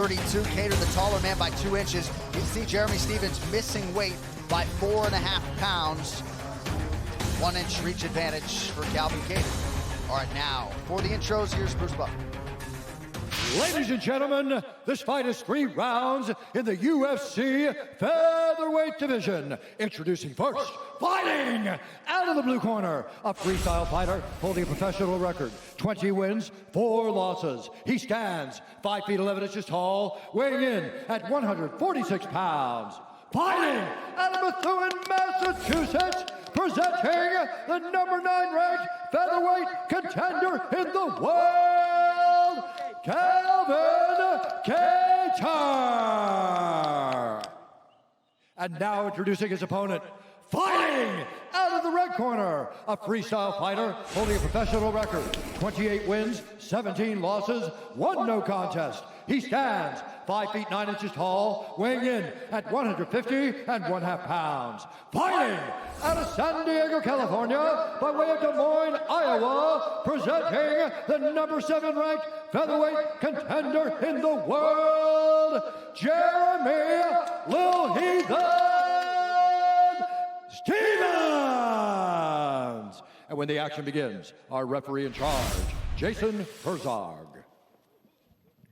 32, Kattar the taller man by 2 inches. You can see Jeremy Stephens missing weight by 4.5 pounds. 1 inch reach advantage for CALVIN.KATTAR. All right, now for the intros, here's Bruce Buck. Ladies and gentlemen, this fight is 3 rounds in the UFC featherweight division. Introducing first, fighting out of the blue corner, a freestyle fighter holding a professional record, 20 wins, 4 losses. He stands 5 feet 11 inches tall, weighing in at 146 pounds. Fighting out of Methuen, Massachusetts, presenting the number 9 ranked featherweight contender in the world, CALVIN.KATTAR. And now introducing his opponent, fighting out of the red corner, a freestyle fighter holding a professional record, 28 wins, 17 losses, 1 no contest. He stands 5 feet 9 inches tall, weighing in at 150.5 pounds. Fighting out of San Diego, California, by way of Des Moines, Iowa, presenting the number 7 ranked featherweight contender in the world, Jeremy Lil Heathen Stephens. And when the action begins, our referee in charge, Jason Herzog.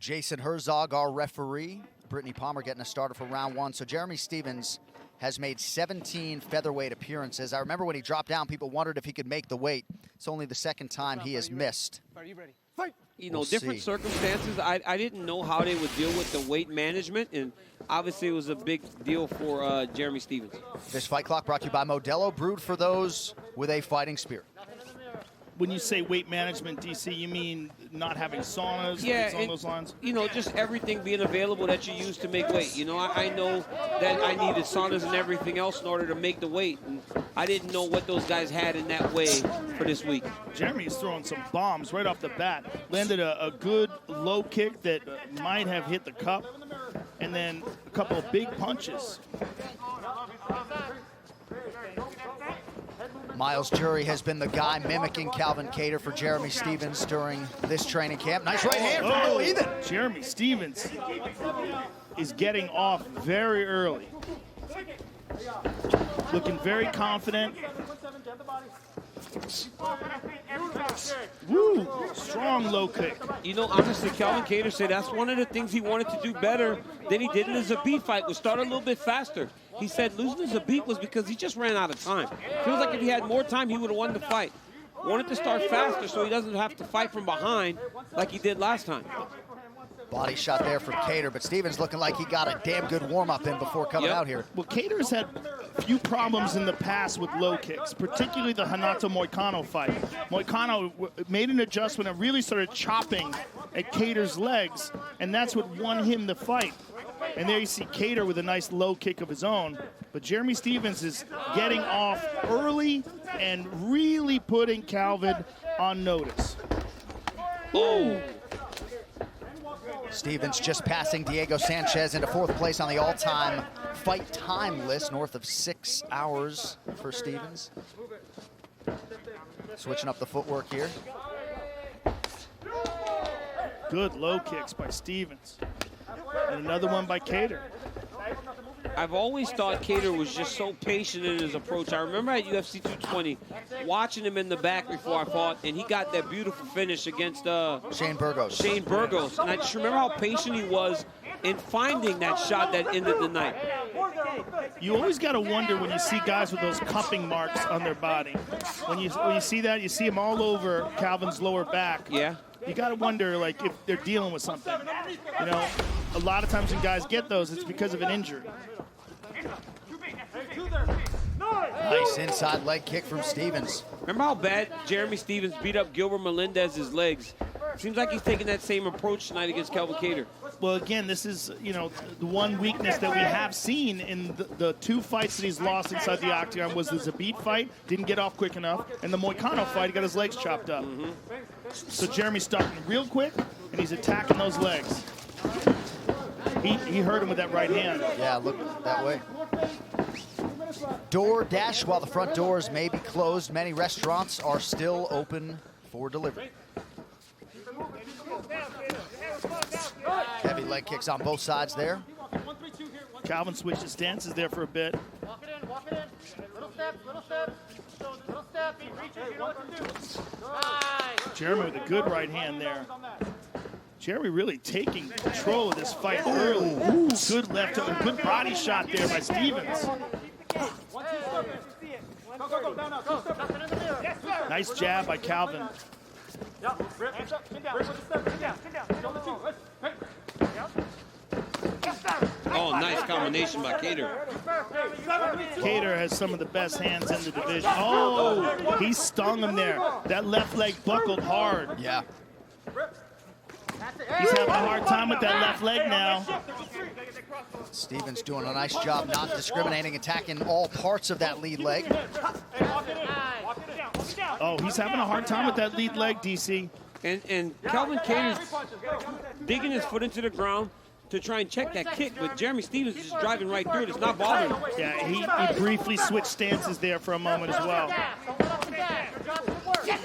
Jason Herzog, our referee. Brittany Palmer getting us started for round 1. So Jeremy Stephens has made 17 featherweight appearances. I remember when he dropped down, people wondered if he could make the weight. It's only the 2nd time he has missed. Are you ready? Fight! You know, different circumstances. I didn't know how they would deal with the weight management, and obviously it was a big deal for Jeremy Stephens. This fight clock brought to you by Modelo, brewed for those with a fighting spirit. When you say weight management, DC, you mean not having saunas, yeah, on those lines? You know, just everything being available that you use to make weight. You know, I know that I needed saunas and everything else in order to make the weight. And I didn't know what those guys had in that way for this week. Jeremy is throwing some bombs right off the bat. Landed a good low kick that might have hit the cup, and then a couple of big punches. Miles Jury has been the guy mimicking CALVIN.KATTAR for Jeremy Stephens during this training camp. Nice right hand from Lil Heathen. Jeremy Stephens is getting off very early. Looking very confident. Woo! Strong low kick. You know, honestly, CALVIN.KATTAR said that's one of the things he wanted to do better than he did in the Zabit fight, was start a little bit faster. He said losing the Zabit was because he just ran out of time. Feels like if he had more time, he would have won the fight. Wanted to start faster so he doesn't have to fight from behind like he did last time. Body shot there from Kattar, but Stephens looking like he got a damn good warm-up in before coming out here. Well, Kattar's had a few problems in the past with low kicks, particularly the Renato Moicano fight. Moicano made an adjustment and really started chopping at Kattar's legs, and that's what won him the fight. And there you see Kattar with a nice low kick of his own. But Jeremy Stephens is getting off early and really putting Calvin on notice. Oh! Stephens just passing Diego Sanchez into 4th place on the all-time fight time list, north of 6 hours for Stephens. Switching up the footwork here. Good low kicks by Stephens. And another one by Kattar. I've always thought Kattar was just so patient in his approach. I remember at UFC 220 watching him in the back before I fought, and he got that beautiful finish against Shane Burgos. And I just remember how patient he was in finding that shot that ended the night. You always got to wonder when you see guys with those cupping marks on their body. When you see that, you see them all over Calvin's lower back. Yeah. You got to wonder, like, if they're dealing with something. You know, a lot of times when guys get those, it's because of an injury. Nice inside leg kick from Stephens. Remember how bad Jeremy Stephens beat up Gilbert Melendez's legs? Seems like he's taking that same approach tonight against CALVIN.KATTAR. Well, again, this is, you know, the one weakness that we have seen in the 2 fights that he's lost inside the octagon was the Zabit fight, didn't get off quick enough, and the Moicano fight, he got his legs chopped up. So Jeremy's starting real quick, and he's attacking those legs. He hurt him with that right hand. Yeah, look that way. DoorDash, while the front doors may be closed, many restaurants are still open for delivery. Heavy leg kicks on both sides there. Calvin switched his stances there for a bit. Walk it in, walk it in. Little steps, little steps. Little step. He reaches, you know what to do. Nice. Jeremy with a good right hand there. Jeremy really taking control of this fight early. Ooh. Good left hook, good body shot there by Stevens. Nice jab by Calvin. Oh, nice combination by Kattar. Kattar has some of the best hands in the division. Oh, he stung him there. That left leg buckled hard. Yeah. He's having a hard time with that left leg now. Stevens doing a nice job not discriminating, attacking all parts of that lead leg. Oh, he's having a hard time with that lead leg, DC. And Calvin Kattar's digging his foot into the ground to try and check that kick, but Jeremy Stevens is just driving right through it. It's not bothering him. Yeah, he briefly switched stances there for a moment as well.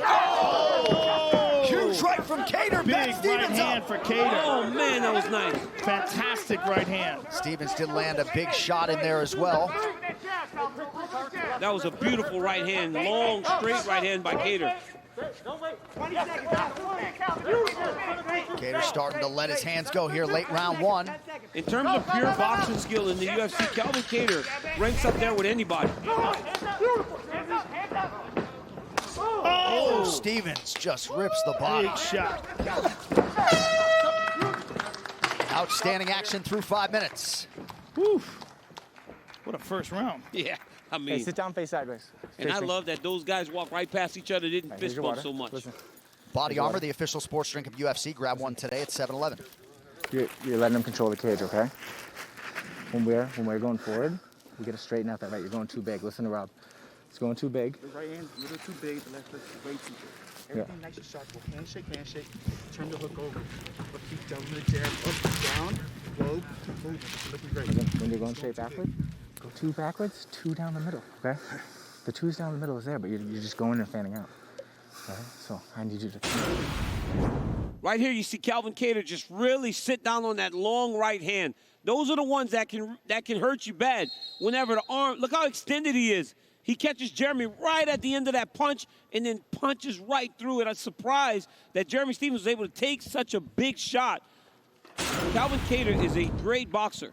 Oh! Huge right from Kattar. Big right hand for Kattar. Oh, man, that was nice. Fantastic right hand. Stevens did land a big shot in there as well. That was a beautiful right hand, long, straight right hand by Kattar. Kattar starting to let his hands go here late round one. In terms of pure boxing skill in the UFC, Calvin Kattar ranks up there with anybody. Oh, Stevens just rips the body. Big shot. Outstanding action through 5 minutes. Whew. What a first round. Yeah, I mean. Hey, sit down, face sideways. And I love that those guys walk right past each other, didn't fist bump so much. Listen. Body Armor, the official sports drink of UFC. Grab one today at 7-Eleven. You're letting them control the cage, okay? When we're going forward, we gotta straighten out that right. You're going too big. Listen to Rob. It's going too big. The right hand a little too big, the left foot way too big. Everything nice and sharp. Go handshake, handshake. Turn the hook over. But keep jumping the jab up, down, low, keep moving. Looking great. When you're going straight backward, go 2 backwards, 2 down the middle, okay? The 2's down the middle is there, but you're just going and fanning out. Okay? So I need you to. Right here, you see Calvin Kattar just really sit down on that long right hand. Those are the ones that can hurt you bad. Whenever the arm, look how extended he is. He catches Jeremy right at the end of that punch and then punches right through it. I'm surprised that Jeremy Stevens was able to take such a big shot. Calvin Kattar is a great boxer.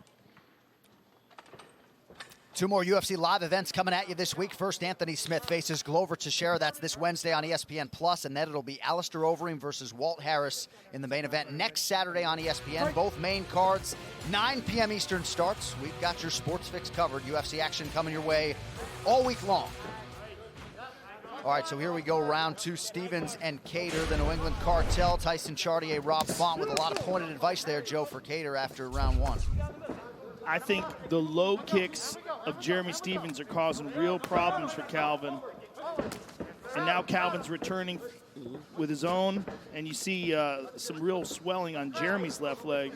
2 more UFC live events coming at you this week. First, Anthony Smith faces Glover Teixeira. That's this Wednesday on ESPN+, and then it'll be Alistair Overeem versus Walt Harris in the main event next Saturday on ESPN. Both main cards, 9 p.m. Eastern starts. We've got your sports fix covered. UFC action coming your way all week long. All right, so here we go, round 2, Stevens and Kattar, the New England Cartel. Tyson Chartier, Rob Font with a lot of pointed advice there, Joe, for Kattar after round 1. I think the low kicks of Jeremy Stevens are causing real problems for Calvin. And now Calvin's returning with his own, and you see some real swelling on Jeremy's left leg.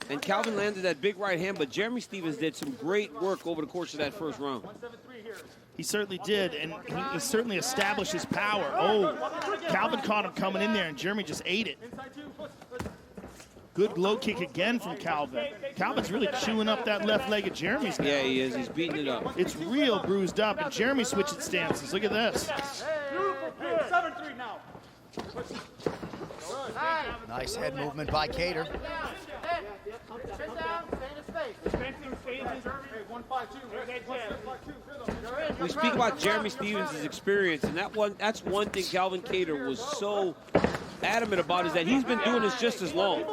And Calvin landed that big right hand, but Jeremy Stevens did some great work over the course of that first round. He certainly did, and he certainly established his power. Oh, Calvin caught him coming in there, and Jeremy just ate it. Good low kick again from Calvin. Calvin's really chewing up that left leg of Jeremy's now. Yeah, he is. He's beating it up. It's real bruised up, and Jeremy switching stances. Look at this. 7-3 now. Nice head movement by Kattar. Sit down, stay in his face. We speak about Jeremy Stevens' experience, and that's one thing Calvin Kattar was so adamant about, is that he's been doing this just as long.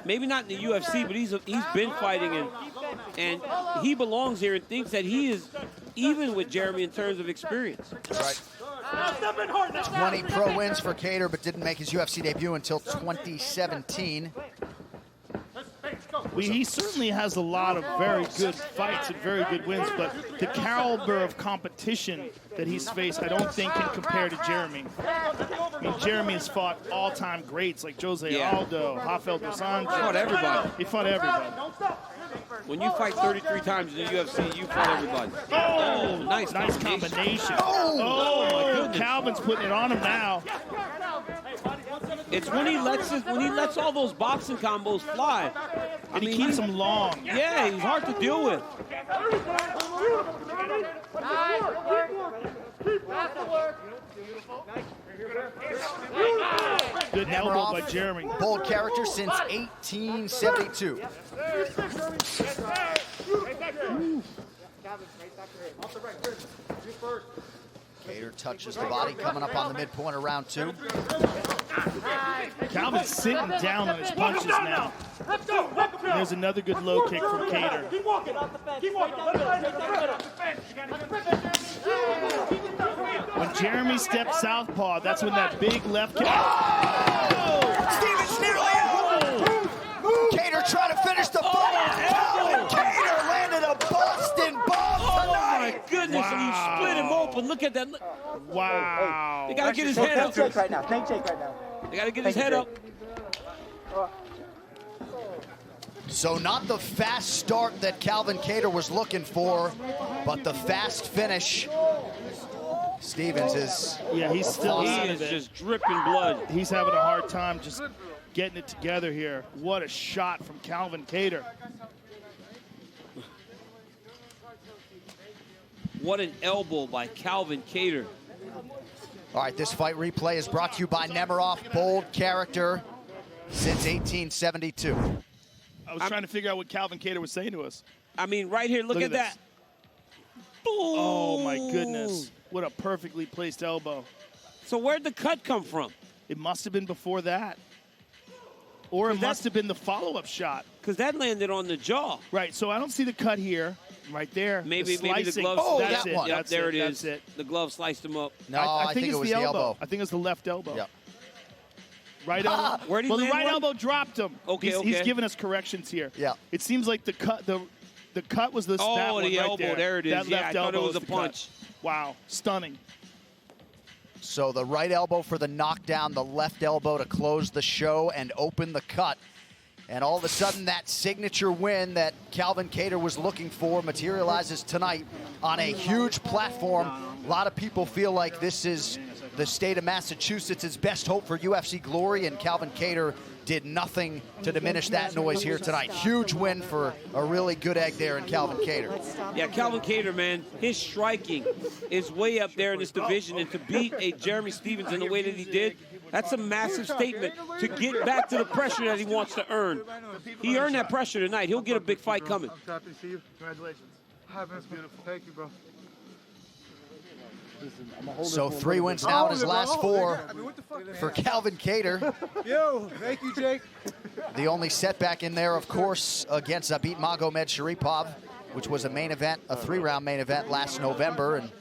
Maybe not in the UFC, but he's been fighting, and he belongs here and thinks that he is even with Jeremy in terms of experience. Right. 20 pro wins for Kattar, but didn't make his UFC debut until 2017. Well, he certainly has a lot of very good fights and very good wins, but the caliber of competition that he's faced, I don't think can compare to Jeremy. I mean, Jeremy has fought all-time greats like Jose Aldo, Rafael dos Anjos. He fought everybody. He fought everybody. When you fight 33 times in the UFC, you fight everybody. Oh, nice combination. Oh, my goodness. Calvin's putting it on him now. It's when he lets all those boxing combos fly. And he keeps them long. Yeah, he's hard to deal with. Nice, good work. That's the work. Good elbow by Jeremy. Bold character since 1872. Katter touches the body, coming up on the midpoint of round 2. Calvin's sitting down on his punches now. There's another good low kick from Katter. Keep walking. Keep walking. When Jeremy steps southpaw, that's when that big left kick. Stevens nearly out. Katter trying to finish the fight. Katter landed a Boston bomb tonight. My goodness, and you split him open. Look at that. Wow. They got to get his head up. Tank right now. Tank right now. They got to get his head up. So not the fast start that Calvin Katter was looking for, but the fast finish. Stevens is... Yeah, he's still He out is of it. just dripping blood. He's having a hard time just getting it together here. What a shot from Calvin Katter. What an elbow by Calvin Katter. All right, this fight replay is brought to you by Nemiroff. Bold character since 1872. I was trying to figure out what Calvin Katter was saying to us. I mean, right here, look at this. that. Oh, my goodness. What a perfectly placed elbow. So where'd the cut come from? It must have been before that. Or it must have been the follow-up shot. Because that landed on the jaw. Right, so I don't see the cut here. Right there. Maybe the slicing. glove. Oh, that's that it. one. Yep, That's there it. it That's is. it. The glove sliced him up. No, I think it it's was the the elbow. elbow. I think it's the left elbow. Yep. Right elbow. Where'd he well, the land right one? elbow dropped him. Okay, He's okay. giving us corrections here. Yeah. It seems like the cut was this. Oh, that one the right elbow. There it is. That Yeah, left I thought it elbow was is a the cut. punch. Wow, stunning. So the right elbow for the knockdown, the left elbow to close the show and open the cut. And all of a sudden, that signature win that Calvin Katter was looking for materializes tonight on a huge platform. A lot of people feel like this is the state of Massachusetts' best hope for UFC glory, and Calvin Katter did nothing to diminish that noise here tonight. Huge win for a really good egg there in Calvin Katter. Yeah, Calvin Katter, man, his striking is way up there in this division, and to beat a Jeremy Stephens in the way that he did, that's a massive statement to get back to the pressure that he wants to earn. He earned that pressure tonight. He'll get a big fight coming. I'm happy to see you. Congratulations. That's beautiful. Thank you, bro. So 3 wins now in his last 4 for Calvin Katter. Yo, thank you, Jake. The only setback in there, of course, against Zabit Magomed Sharipov, which was a main event, a 3-round main event last November. And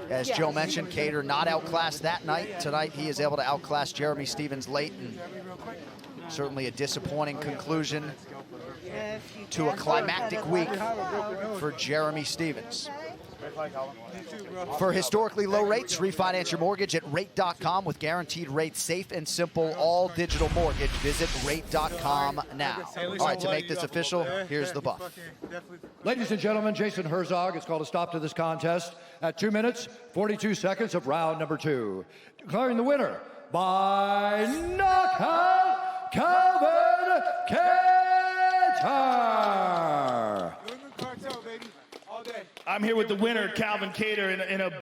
as Joe mentioned, Katter not outclassed that night. Tonight, he is able to outclass Jeremy Stephens late, and certainly a disappointing conclusion to a climactic week for Jeremy Stephens. For historically low rates, refinance your mortgage at rate.com with guaranteed rates, safe and simple, all digital mortgage. Visit rate.com now. All right, to make this official, here's the buff. Ladies and gentlemen, Jason Herzog has called a stop to this contest at 2 minutes, 42 seconds of round number 2. Declaring the winner by knockout, Calvin Kattar. I'm here with the winner, Calvin Katter, in a